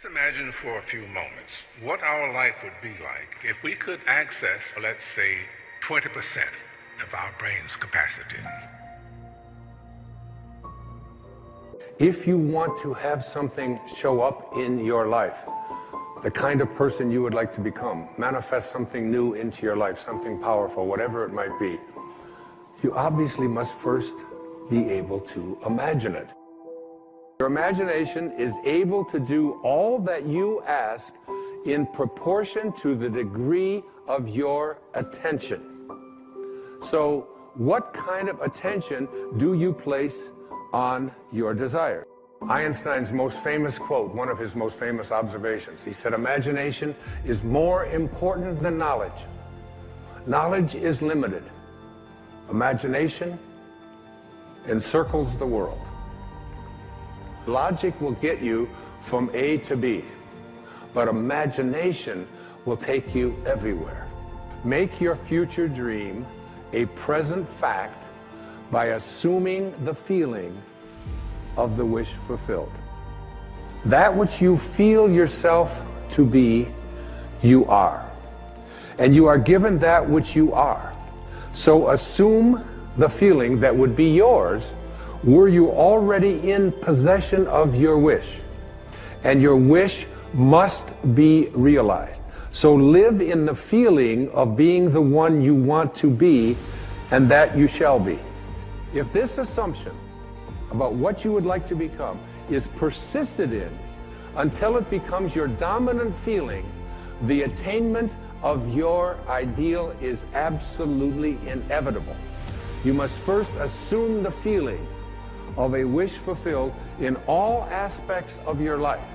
Let's imagine for a few moments what our life would be like if we could access, let's say, 20% of our brain's capacity. If you want to have something show up in your life, the kind of person you would like to become, manifest something new into your life, something powerful, whatever it might be, you obviously must first be able to imagine it. Your imagination is able to do all that you ask in proportion to the degree of your attention. So, what kind of attention do you place on your desire? Einstein's most famous quote, one of his most famous observations, he said, imagination is more important than knowledge. Knowledge is limited. Imagination encircles the world. Logic will get you from A to B, but imagination will take you everywhere. Make your future dream a present fact by assuming the feeling of the wish fulfilled. That which you feel yourself to be, you are. And you are given that which you are. So assume the feeling that would be yours were you already in possession of your wish. And your wish must be realized. So live in the feeling of being the one you want to be, and that you shall be. If this assumption about what you would like to become is persisted in until it becomes your dominant feeling, the attainment of your ideal is absolutely inevitable. You must first assume the feeling of a wish fulfilled in all aspects of your life.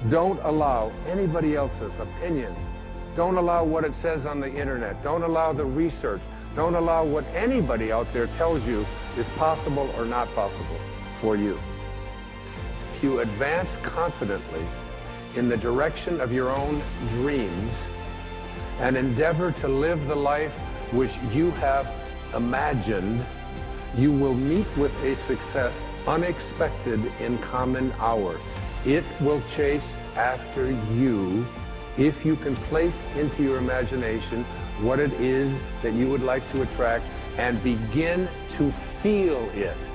Don't allow anybody else's opinions. Don't allow what it says on the internet. Don't allow the research. Don't allow what anybody out there tells you is possible or not possible for you. If you advance confidently in the direction of your own dreams and endeavor to live the life which you have imagined, you will meet with a success unexpected in common hours. It will chase after you if you can place into your imagination what it is that you would like to attract and begin to feel it.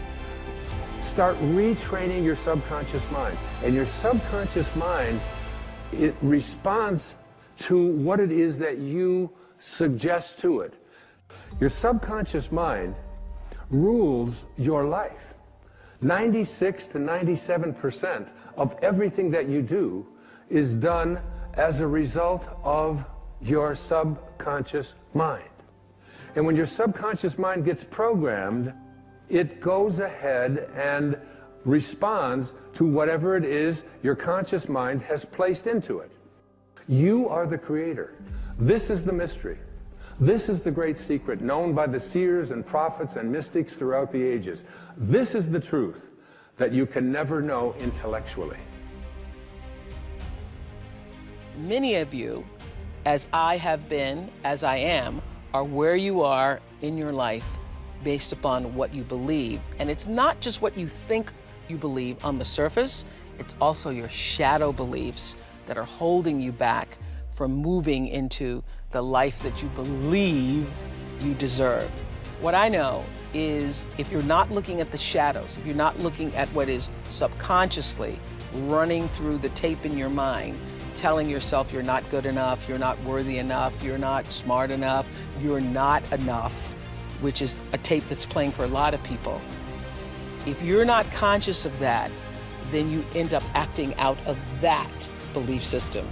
Start retraining your subconscious mind. And your subconscious mind, it responds to what it is that you suggest to it. Your subconscious mind rules your life. 96 to 97% of everything that you do is done as a result of your subconscious mind. And when your subconscious mind gets programmed, it goes ahead and responds to whatever it is your conscious mind has placed into it. You are the creator. This is the mystery. This is the great secret known by the seers and prophets and mystics throughout the ages. This is the truth that you can never know intellectually. Many of you, as I have been, as I am, are where you are in your life based upon what you believe. And it's not just what you think you believe on the surface, it's also your shadow beliefs that are holding you back from moving into the life that you believe you deserve. What I know is if you're not looking at the shadows, if you're not looking at what is subconsciously running through the tape in your mind, telling yourself you're not good enough, you're not worthy enough, you're not smart enough, you're not enough, which is a tape that's playing for a lot of people. If you're not conscious of that, then you end up acting out of that belief system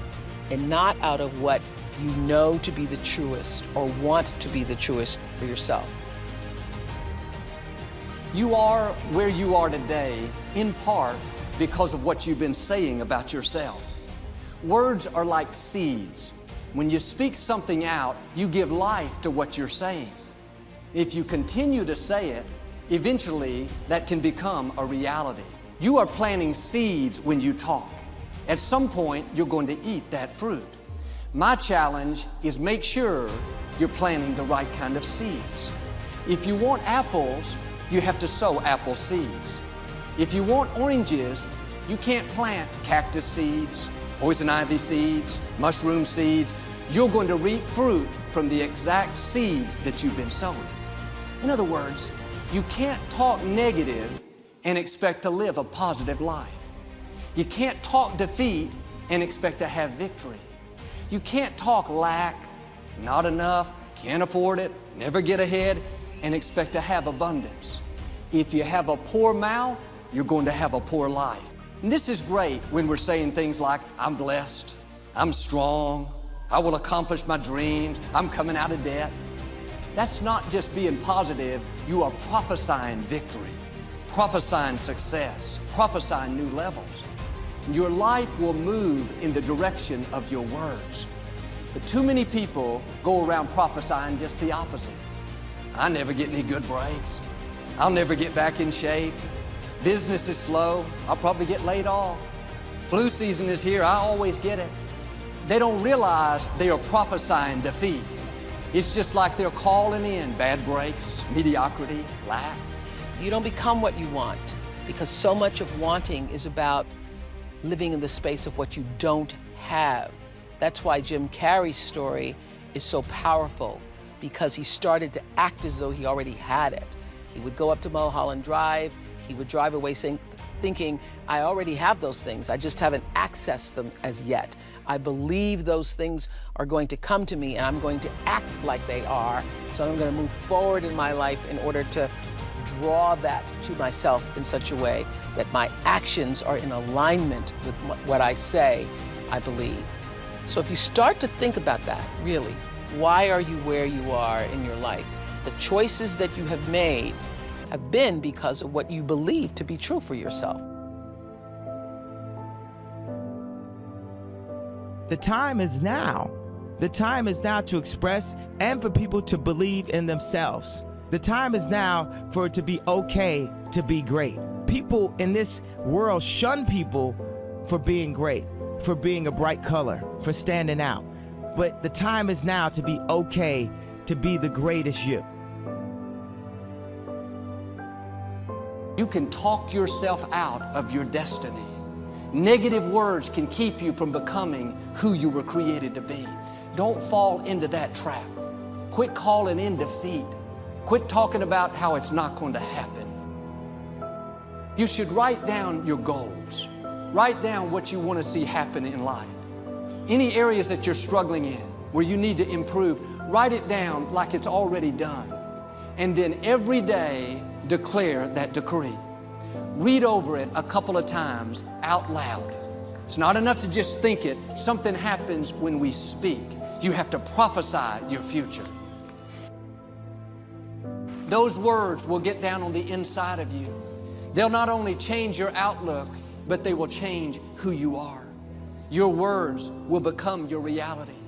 and not out of what you know to be the truest or want to be the truest for yourself. You are where you are today in part because of what you've been saying about yourself. Words are like seeds. When you speak something out, you give life to what you're saying. If you continue to say it, eventually that can become a reality. You are planting seeds when you talk. At some point, you're going to eat that fruit. My challenge is make sure you're planting the right kind of seeds. If you want apples, you have to sow apple seeds. If you want oranges, You can't plant cactus seeds, poison ivy seeds, mushroom seeds. You're going to reap fruit from the exact seeds that you've been sowing. In other words, you can't talk negative and expect to live a positive life. You can't talk defeat and expect to have victory. You can't talk lack, not enough, can't afford it, never get ahead, and expect to have abundance. If you have a poor mouth, you're going to have a poor life. And this is great when we're saying things like, I'm blessed, I'm strong, I will accomplish my dreams, I'm coming out of debt. That's not just being positive, you are prophesying victory, prophesying success, prophesying new levels. Your life will move in the direction of your words. But too many people go around prophesying just the opposite. I never get any good breaks. I'll never get back in shape. Business is slow. I'll probably get laid off. Flu season is here. I always get it. They don't realize they are prophesying defeat. It's just like they're calling in bad breaks, mediocrity, lack. You don't become what you want, because so much of wanting is about living in the space of what you don't have. That's why Jim Carrey's story is so powerful, because he started to act as though he already had it. He would go up to Mulholland Drive, he would drive away thinking, I already have those things, I just haven't accessed them as yet. I believe those things are going to come to me and I'm going to act like they are, so I'm going to move forward in my life in order to draw that to myself in such a way that my actions are in alignment with what I say I believe. So if you start to think about that, really, why are you where you are in your life? The choices that you have made have been because of what you believe to be true for yourself. The time is now. The time is now to express and for people to believe in themselves. The time is now for it to be okay to be great. People in this world shun people for being great, for being a bright color, for standing out. But the time is now to be okay to be the greatest you. You can talk yourself out of your destiny. Negative words can keep you from becoming who you were created to be. Don't fall into that trap. Quit calling in defeat. Quit talking about how it's not going to happen. You should write down your goals. Write down what you want to see happen in life. Any areas that you're struggling in, where you need to improve, write it down like it's already done. And then every day, declare that decree. Read over it a couple of times out loud. It's not enough to just think it. Something happens when we speak. You have to prophesy your future. Those words will get down on the inside of you. They'll not only change your outlook, but they will change who you are. Your words will become your reality.